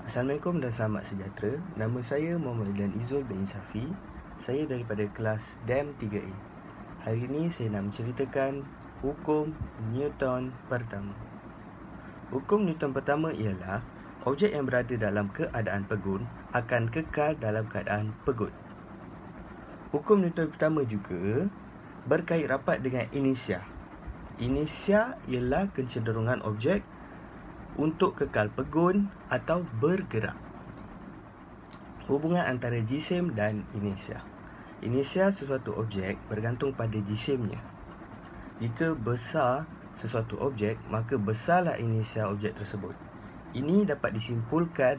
Assalamualaikum dan selamat sejahtera. Nama saya Muhammad Ilan Izul bin Safi. Saya daripada kelas DEM 3A. Hari ini saya nak menceritakan hukum Newton pertama. Hukum Newton pertama ialah objek yang berada dalam keadaan pegun akan kekal dalam keadaan pegut. Hukum Newton pertama juga berkait rapat dengan inersia. Inersia ialah kecenderungan objek untuk kekal pegun atau bergerak. Hubungan antara jisim dan inersia. Inersia sesuatu objek bergantung pada jisimnya. Jika besar sesuatu objek, maka besarlah inersia objek tersebut. Ini dapat disimpulkan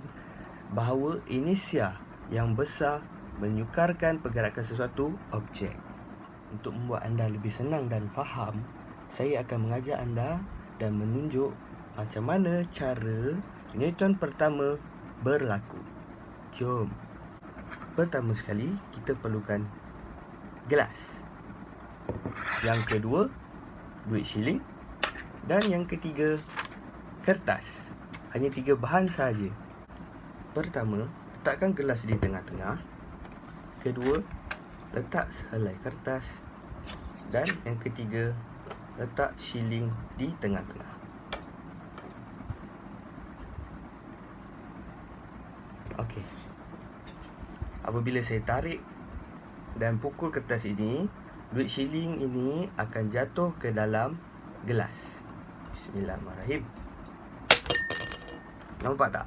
bahawa inersia yang besar menyukarkan pergerakan sesuatu objek. Untuk membuat anda lebih senang dan faham, saya akan mengajar anda dan menunjuk macam mana cara Newton pertama berlaku. Jom. Pertama sekali, kita perlukan gelas. Yang kedua, duit shilling. Dan yang ketiga, kertas. Hanya 3 bahan sahaja. Pertama, letakkan gelas di tengah-tengah. Kedua, letak sehelai kertas. Dan yang ketiga, letak shilling di tengah-tengah. Okey. Apabila saya tarik dan pukul kertas ini, duit shilling ini akan jatuh ke dalam gelas. Bismillahirrahmanirrahim. Nampak tak?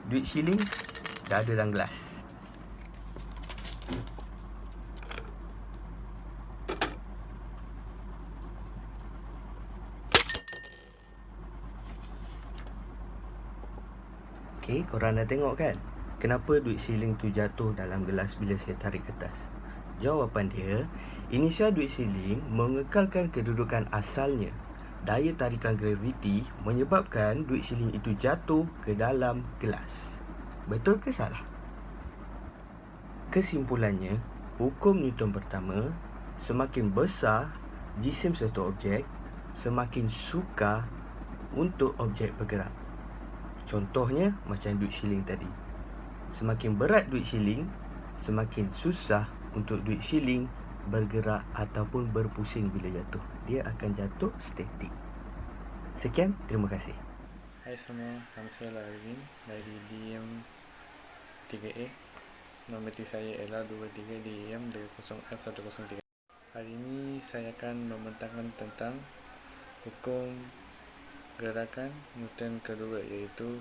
Duit shilling dah ada dalam gelas. Okey, korang dah tengok kan? Kenapa duit shilling tu jatuh dalam gelas bila saya tarik kertas? Jawapan dia, inersia duit shilling mengekalkan kedudukan asalnya. Daya tarikan graviti menyebabkan duit shilling itu jatuh ke dalam gelas. Betul ke salah? Kesimpulannya, hukum Newton pertama, semakin besar jisim suatu objek, semakin sukar untuk objek bergerak. Contohnya macam duit shilling tadi. Semakin berat duit shilling, semakin susah untuk duit shilling bergerak ataupun berpusing bila jatuh. Dia akan jatuh statik. Sekian, terima kasih. Hai semua, nama saya Larvin dari DM 3A. Nombor TV saya ialah 23 DM 0F103. Hari ini saya akan membentangkan tentang hukum gerakan Newton kedua, iaitu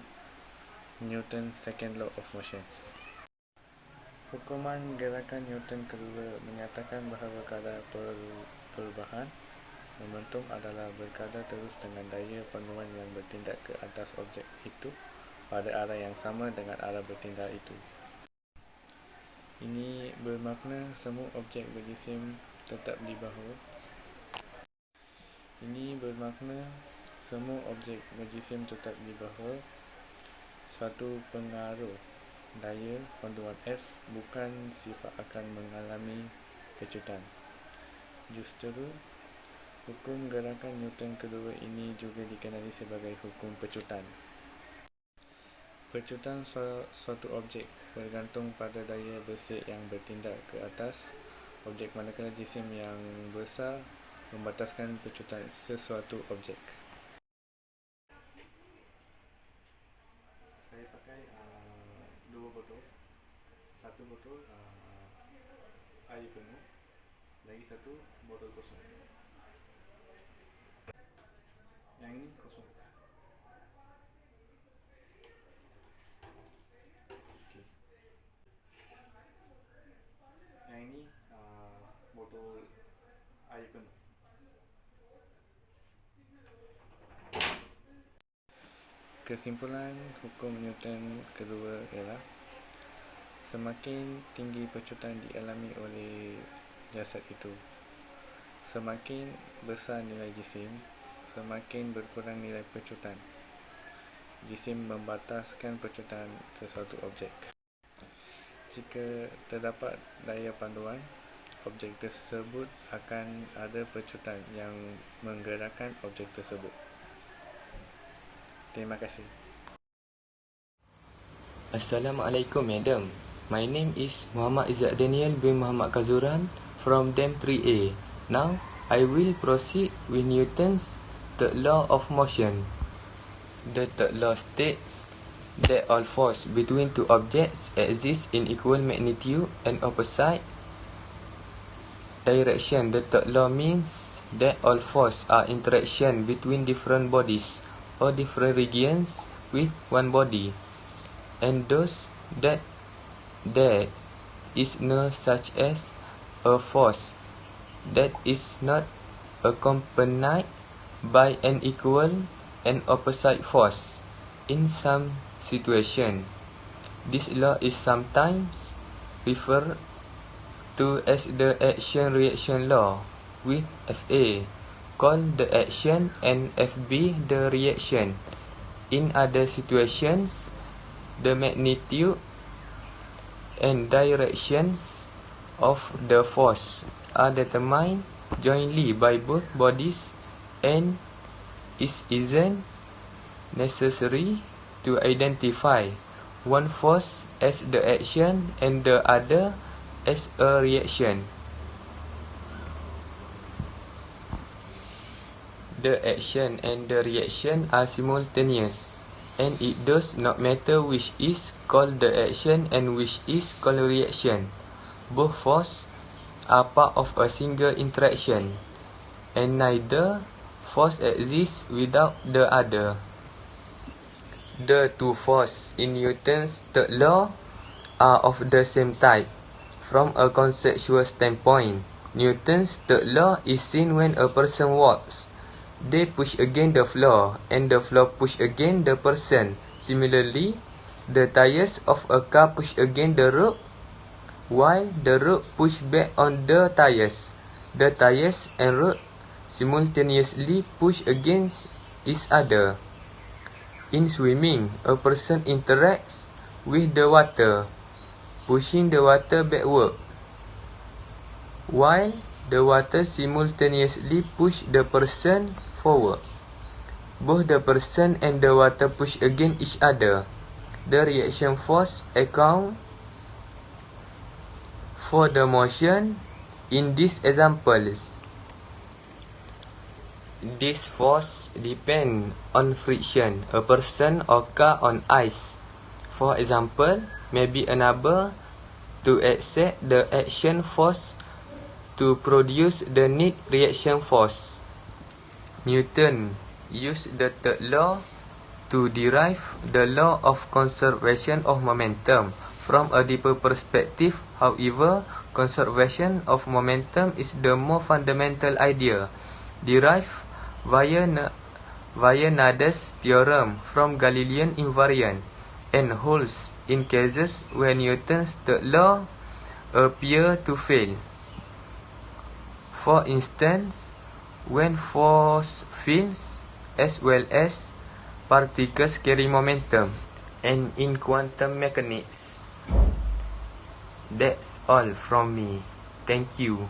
Newton second law of motion. Hukuman gerakan Newton kedua menyatakan bahawa kadar perubahan momentum adalah berkadar terus dengan daya penuan yang bertindak ke atas objek itu pada arah yang sama dengan arah bertindak itu. Ini bermakna semua objek berjisim tetap di bawah. Suatu pengaruh daya panduan F bukan sifat akan mengalami pecutan. Justru, hukum gerakan Newton kedua ini juga dikenali sebagai hukum pecutan. Pecutan suatu objek bergantung pada daya besit yang bertindak ke atas objek, manakala jisim yang besar membataskan pecutan sesuatu objek. Saya pakai 2 botol. Satu botol air penuh, lagi satu botol kosong. Yang ini kosong. Okay. Yang ini botol air penuh. Kesimpulan hukum Newton kedua ialah semakin tinggi pecutan dialami oleh jasad itu, semakin besar nilai jisim, semakin berkurang nilai pecutan. Jisim membataskan pecutan sesuatu objek. Jika terdapat daya panduan, objek tersebut akan ada pecutan yang menggerakkan objek tersebut. Terima kasih. Assalamualaikum, Madam. My name is Muhammad Izzat Daniel bin Muhammad Kazuran from DEM 3A. Now, I will proceed with Newton's third law of motion. The third law states that all force between two objects exist in equal magnitude and opposite direction. The third law means that all force are interaction between different bodies or different regions with one body, and those that there is no such as a force that is not accompanied by an equal and opposite force. In some situation, this law is sometimes referred to as the action-reaction law, with Fa called the action and Fb the reaction. In other situations, the magnitude and directions of the force are determined jointly by both bodies, and it isn't necessary to identify one force as the action and the other as a reaction. The action and the reaction are simultaneous, and it does not matter which is called the action and which is called reaction. Both forces are part of a single interaction, and neither force exists without the other. The two forces in Newton's third law are of the same type. From a conceptual standpoint, Newton's third law is seen when a person walks. They push against the floor, and the floor push against the person. Similarly, the tires of a car push against the road, while the road push back on the tires. The tires and road simultaneously push against each other. In swimming, a person interacts with the water, pushing the water backward, while the water simultaneously push the person forward. Both the person and the water push against each other. The reaction force account for the motion in these examples. This force depends on friction, a person or car on ice, for example, may be unable to exert the action force to produce the net reaction force. Newton used the third law to derive the law of conservation of momentum. From a deeper perspective, however, conservation of momentum is the more fundamental idea, derived via Nader's theorem from Galilean invariant, and holds in cases where Newton's third law appear to fail. For instance, when force fields as well as particles carry momentum, and in quantum mechanics. That's all from me. Thank you.